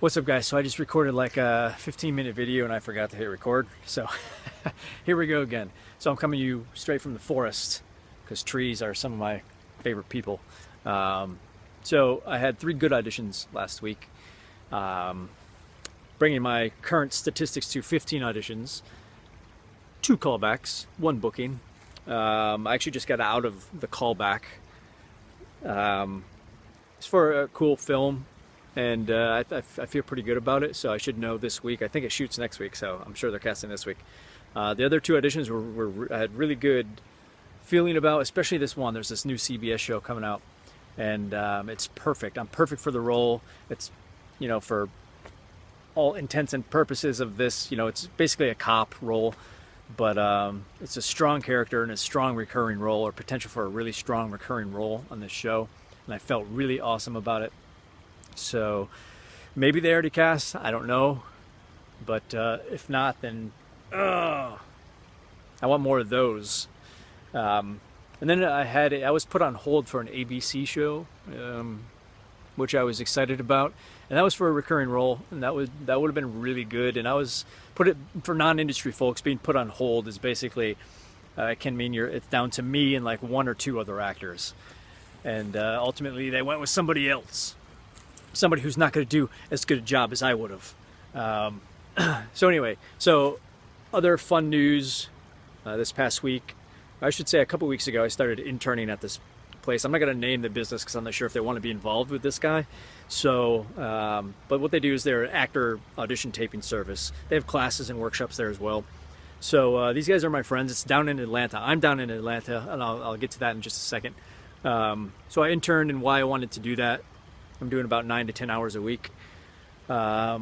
What's up, guys? So I just recorded like a 15-minute video and I forgot to hit record. So here we go again. So I'm coming to you straight from the forest because trees are some of my favorite people. So I had 3 good auditions last week, bringing my current statistics to 15 auditions, 2 callbacks, 1 booking. I actually just got out of the callback. It's for a cool film. And I feel pretty good about it, so I should know this week. I think it shoots next week, so I'm sure they're casting this week. The other 2 auditions I had really good feeling about, especially this one. There's this new CBS show coming out, and it's perfect. I'm perfect for the role. It's, you know, for all intents and purposes of this, you know, it's basically a cop role, but it's a strong character and a strong recurring role, or potential for a really strong recurring role on this show, and I felt really awesome about it. So maybe they already cast, I don't know, but if not, then I want more of those. And then I was put on hold for an ABC show, which I was excited about, and that was for a recurring role, and that would have been really good. And I was put it for non-industry folks. Being put on hold is basically it can mean it's down to me and like 1 or 2 other actors, and ultimately they went with somebody else. Somebody who's not going to do as good a job as I would have. So anyway, other fun news this past week, I should say a couple weeks ago, I started interning at this place. I'm not going to name the business because I'm not sure if they want to be involved with this guy. So, but what they do is they're an actor audition taping service. They have classes and workshops there as well. So these guys are my friends. It's down in Atlanta. I'm down in Atlanta, and I'll get to that in just a second. So I interned, and why I wanted to do that, I'm doing about 9 to 10 hours a week. I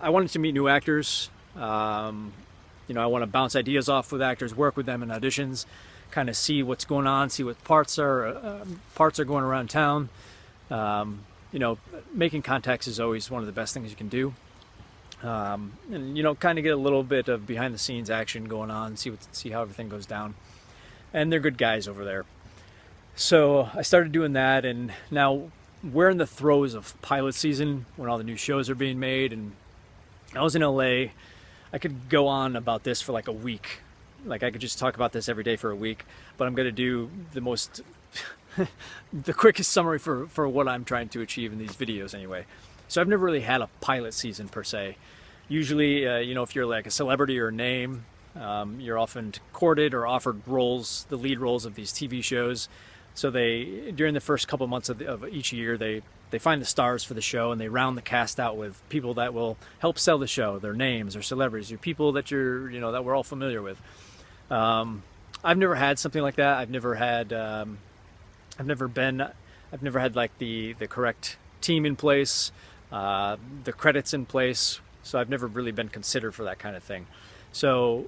wanted to meet new actors. You know, I want to bounce ideas off with actors, work with them in auditions, kind of see what's going on, see what parts are going around town. You know, making contacts is always one of the best things you can do. And you know, kind of get a little bit of behind the scenes action going on, see how everything goes down. And they're good guys over there. So I started doing that, and now we're in the throes of pilot season when all the new shows are being made. And I was in LA. I could go on about this for like a week. Like I could just talk about this every day for a week, but I'm going to do the most, the quickest summary for what I'm trying to achieve in these videos anyway. So I've never really had a pilot season per se. Usually, you know, if you're like a celebrity or a name, you're often courted or offered roles, the lead roles of these TV shows. So during the first couple months of each year, they find the stars for the show, and they round the cast out with people that will help sell the show, their names or celebrities, or people that that we're all familiar with. I've never had something like that. I've never had like the correct team in place, the credits in place. So I've never really been considered for that kind of thing. So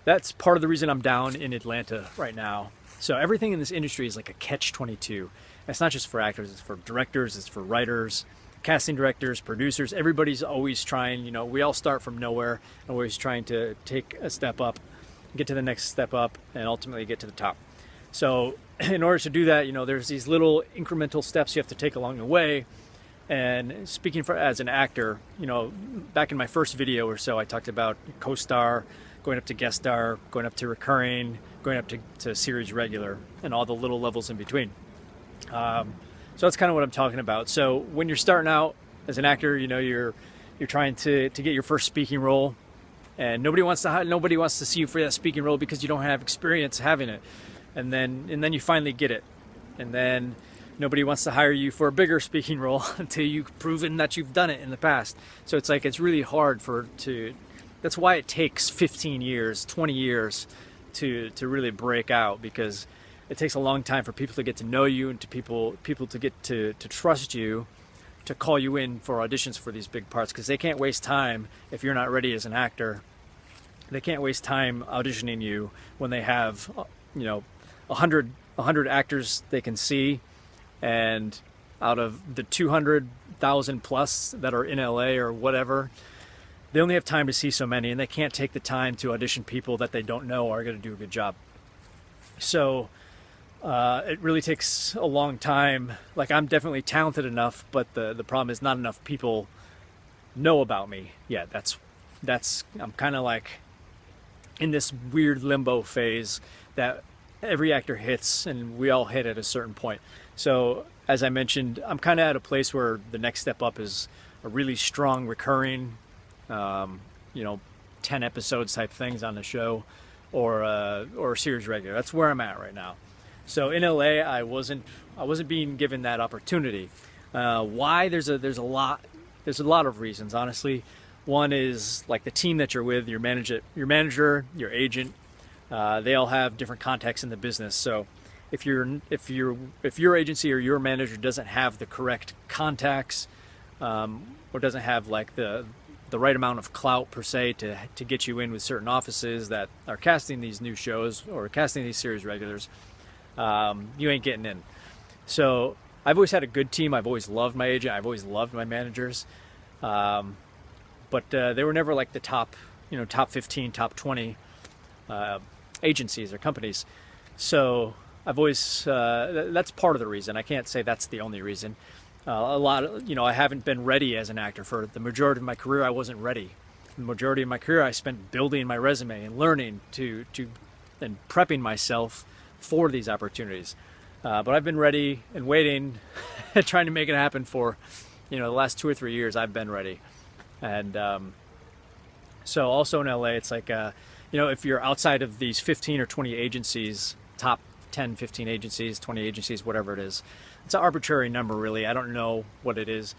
that's part of the reason I'm down in Atlanta right now. So everything in this industry is like a catch-22. It's not just for actors, it's for directors, it's for writers, casting directors, producers. Everybody's always trying, you know, we all start from nowhere, and we're always trying to take a step up, get to the next step up, and ultimately get to the top. So in order to do that, you know, there's these little incremental steps you have to take along the way. And speaking as an actor, you know, back in my first video or so, I talked about co-star, going up to guest star, going up to recurring, going up to series regular, and all the little levels in between. So that's kind of what I'm talking about. So when you're starting out as an actor, you know, you're trying to get your first speaking role, and nobody wants to see you for that speaking role because you don't have experience having it. And then you finally get it, and then nobody wants to hire you for a bigger speaking role until you've proven that you've done it in the past. So it's like it's really hard that's why it takes 15 years, 20 years to really break out, because it takes a long time for people to get to know you, and to people to get to trust you, to call you in for auditions for these big parts, because they can't waste time if you're not ready as an actor. They can't waste time auditioning you when they have, you know, 100 actors they can see, and out of the 200,000 plus that are in LA or whatever, they only have time to see so many, and they can't take the time to audition people that they don't know are going to do a good job. So it really takes a long time. Like, I'm definitely talented enough, but the problem is not enough people know about me yet. I'm kind of like in this weird limbo phase that every actor hits, and we all hit at a certain point. So as I mentioned, I'm kind of at a place where the next step up is a really strong recurring, 10 episodes type things on the show, or a series regular. That's where I'm at right now. So in LA, I wasn't being given that opportunity. Why? There's a lot of reasons, honestly. One is like the team that you're with, your manager, your agent. They all have different contexts in the business. So if your agency or your manager doesn't have the correct contacts, or doesn't have like the right amount of clout per se to get you in with certain offices that are casting these new shows or casting these series regulars, you ain't getting in. So I've always had a good team. I've always loved my agent. I've always loved my managers. But they were never like the top 15, top 20 agencies or companies. So I've always, that's part of the reason. I can't say that's the only reason. I haven't been ready as an actor. For the majority of my career, I wasn't ready. The majority of my career, I spent building my resume and learning and prepping myself for these opportunities. But I've been ready and waiting, trying to make it happen for, the last 2 or 3 years. I've been ready. And so also in LA, it's like, if you're outside of these 15 or 20 agencies, top 10, 15 agencies, 20 agencies, whatever it is, it's an arbitrary number, really. I don't know what it is.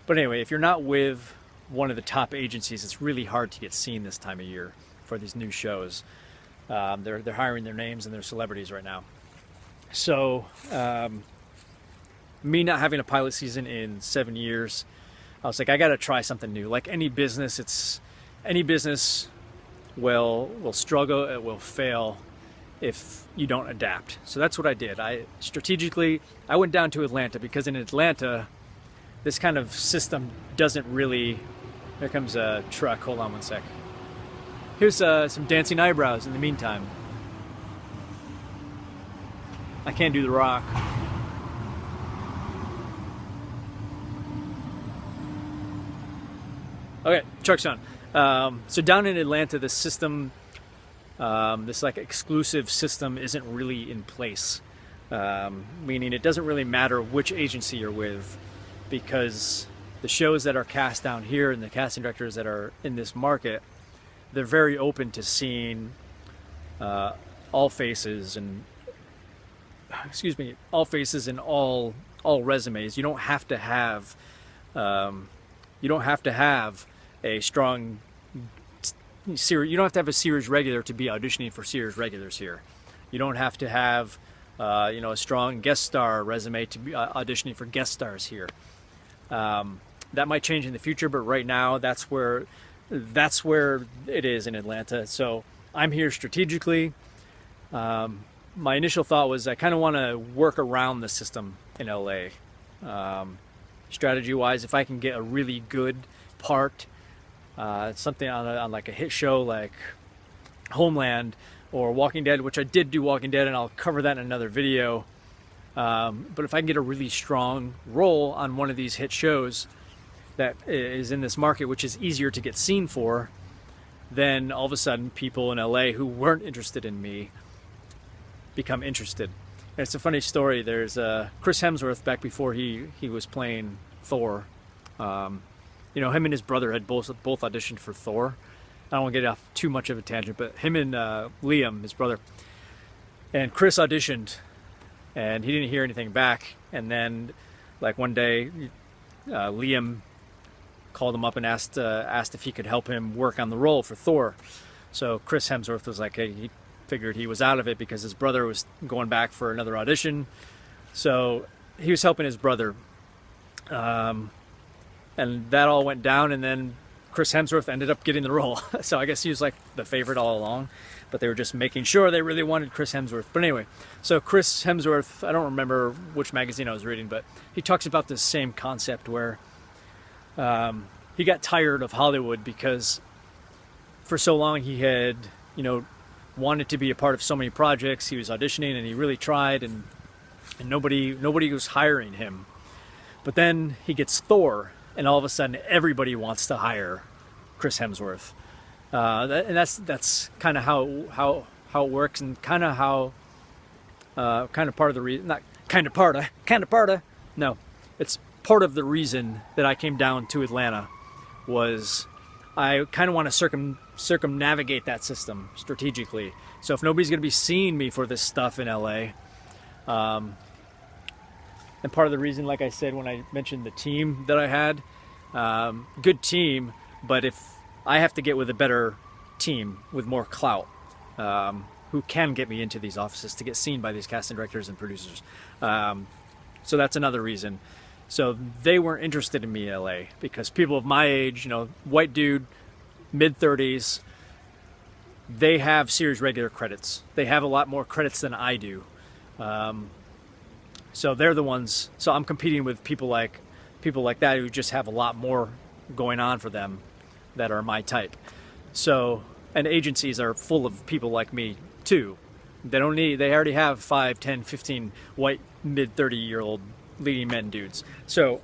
But anyway, if you're not with one of the top agencies, it's really hard to get seen this time of year for these new shows. They're hiring their names and their celebrities right now. So me not having a pilot season in 7 years, I was like, I got to try something new. Like any business, will struggle, it will fail if you don't adapt. So that's what I did. I went down to Atlanta because in Atlanta, this kind of system doesn't really. Here comes a truck. Hold on one sec. Here's some dancing eyebrows in the meantime. I can't do The Rock. Okay, truck's on. So down in Atlanta, the system, this like exclusive system isn't really in place. Meaning it doesn't really matter which agency you're with, because the shows that are cast down here and the casting directors that are in this market, they're very open to seeing all faces and all resumes. You don't have to have a strong series. You don't have to have a series regular to be auditioning for series regulars here. You don't have to have a strong guest star resume to be auditioning for guest stars here. That might change in the future, but right now that's where it is in Atlanta. So I'm here strategically. My initial thought was I kind of want to work around the system in LA. Strategy wise, if I can get a really good part, something on like a hit show like Homeland or Walking Dead, which I did do Walking Dead, and I'll cover that in another video. But if I can get a really strong role on one of these hit shows that is in this market, which is easier to get seen for, then all of a sudden people in LA who weren't interested in me become interested. And it's a funny story. There's Chris Hemsworth, back before he was playing Thor. Him and his brother had both auditioned for Thor. I don't want to get off too much of a tangent, but him and Liam, his brother, and Chris auditioned, and he didn't hear anything back. And then, like one day, Liam called him up and asked if he could help him work on the role for Thor. So Chris Hemsworth was like, hey, he figured he was out of it because his brother was going back for another audition. So he was helping his brother. And that all went down, and then Chris Hemsworth ended up getting the role. So I guess he was like the favorite all along, but they were just making sure they really wanted Chris Hemsworth. But anyway, so Chris Hemsworth, I don't remember which magazine I was reading, but he talks about this same concept where he got tired of Hollywood because for so long he had, wanted to be a part of so many projects. He was auditioning and he really tried, and nobody was hiring him. But then he gets Thor, and all of a sudden everybody wants to hire Chris Hemsworth. And that's kind of how it works, and kind of how kind of part of the reason, not kind of part of, no, it's part of the reason that I came down to Atlanta was I kind of want to circumnavigate that system strategically. So if nobody's going to be seeing me for this stuff in LA, and part of the reason, like I said when I mentioned the team that I had, good team, but if I have to get with a better team with more clout, who can get me into these offices to get seen by these casting directors and producers. So that's another reason. So they weren't interested in me in LA because people of my age, you know, white dude, mid-30s, they have series regular credits. They have a lot more credits than I do. So they're the ones. So I'm competing with people like that who just have a lot more going on for them that are my type. So, and agencies are full of people like me too. They already have 5, 10, 15 white mid-30-year-old leading men dudes. So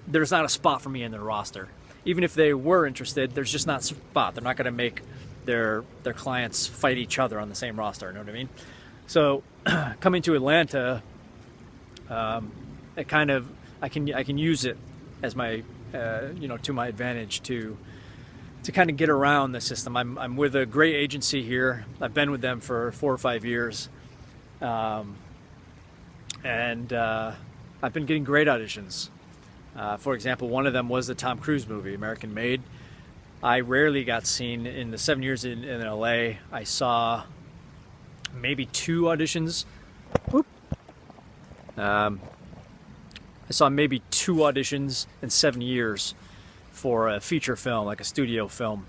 there's not a spot for me in their roster. Even if they were interested, there's just not a spot. They're not going to make their clients fight each other on the same roster. You know what I mean? So coming to Atlanta, it kind of I can use it as my to my advantage to kind of get around the system. I'm with a great agency here. I've been with them for 4 or 5 years, and I've been getting great auditions. For example, one of them was the Tom Cruise movie, American Made. I rarely got seen in the 7 years in LA. I saw maybe 2 auditions. I saw maybe 2 auditions in 7 years for a feature film, like a studio film.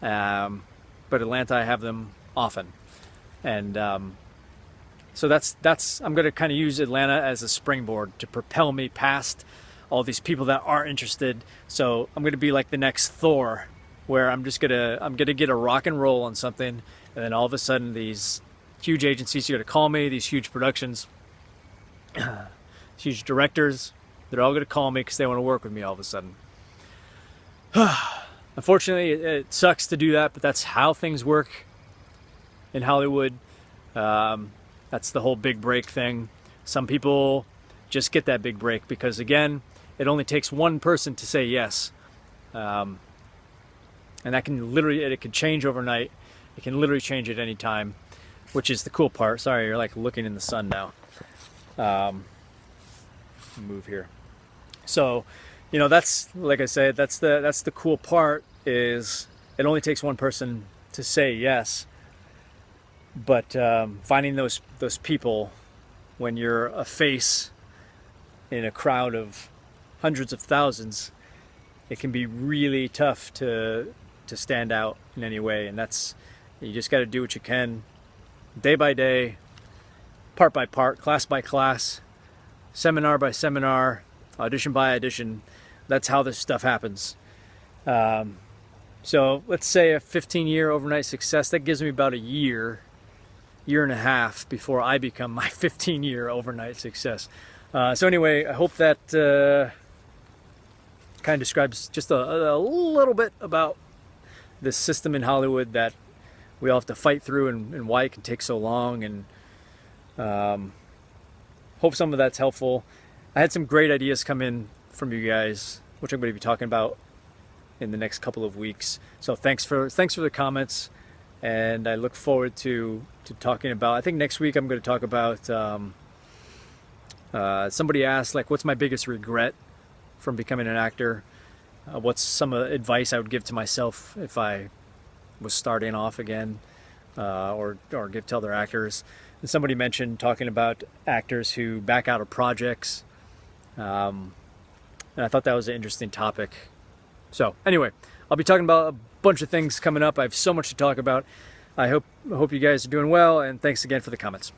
But Atlanta, I have them often. And so that's I'm going to kind of use Atlanta as a springboard to propel me past all these people that aren't interested. So I'm going to be like the next Thor, where I'm going to get a rock and roll on something, and then all of a sudden these huge agencies are going to call me, these huge productions, huge directors, they're all going to call me because they want to work with me all of a sudden. Unfortunately, it sucks to do that, but that's how things work in Hollywood. That's the whole big break thing. Some people just get that big break because, again, it only takes one person to say yes. And that can literally, it can change overnight. It can literally change at any time, which is the cool part. Sorry, you're like looking in the sun now. Move here. So, you know, that's, like I said, that's the cool part, is it only takes one person to say yes. But finding those people when you're a face in a crowd of hundreds of thousands, it can be really tough to stand out in any way. And that's, you just got to do what you can, day by day, part by part, class by class, seminar by seminar, audition by audition. That's how this stuff happens. So let's say a 15-year overnight success, that gives me about a year and a half before I become my 15-year overnight success. So anyway, I hope that kind of describes just a little bit about this system in Hollywood that we all have to fight through, and why it can take so long, and hope some of that's helpful. I had some great ideas come in from you guys, which I'm going to be talking about in the next couple of weeks. So thanks for the comments, and I look forward to talking about, I think next week I'm going to talk about, somebody asked, like, what's my biggest regret from becoming an actor? What's some advice I would give to myself if I was starting off again, or tell other actors. And somebody mentioned talking about actors who back out of projects, and I thought that was an interesting topic. So anyway, I'll be talking about a bunch of things coming up. I have so much to talk about. I hope you guys are doing well, and thanks again for the comments.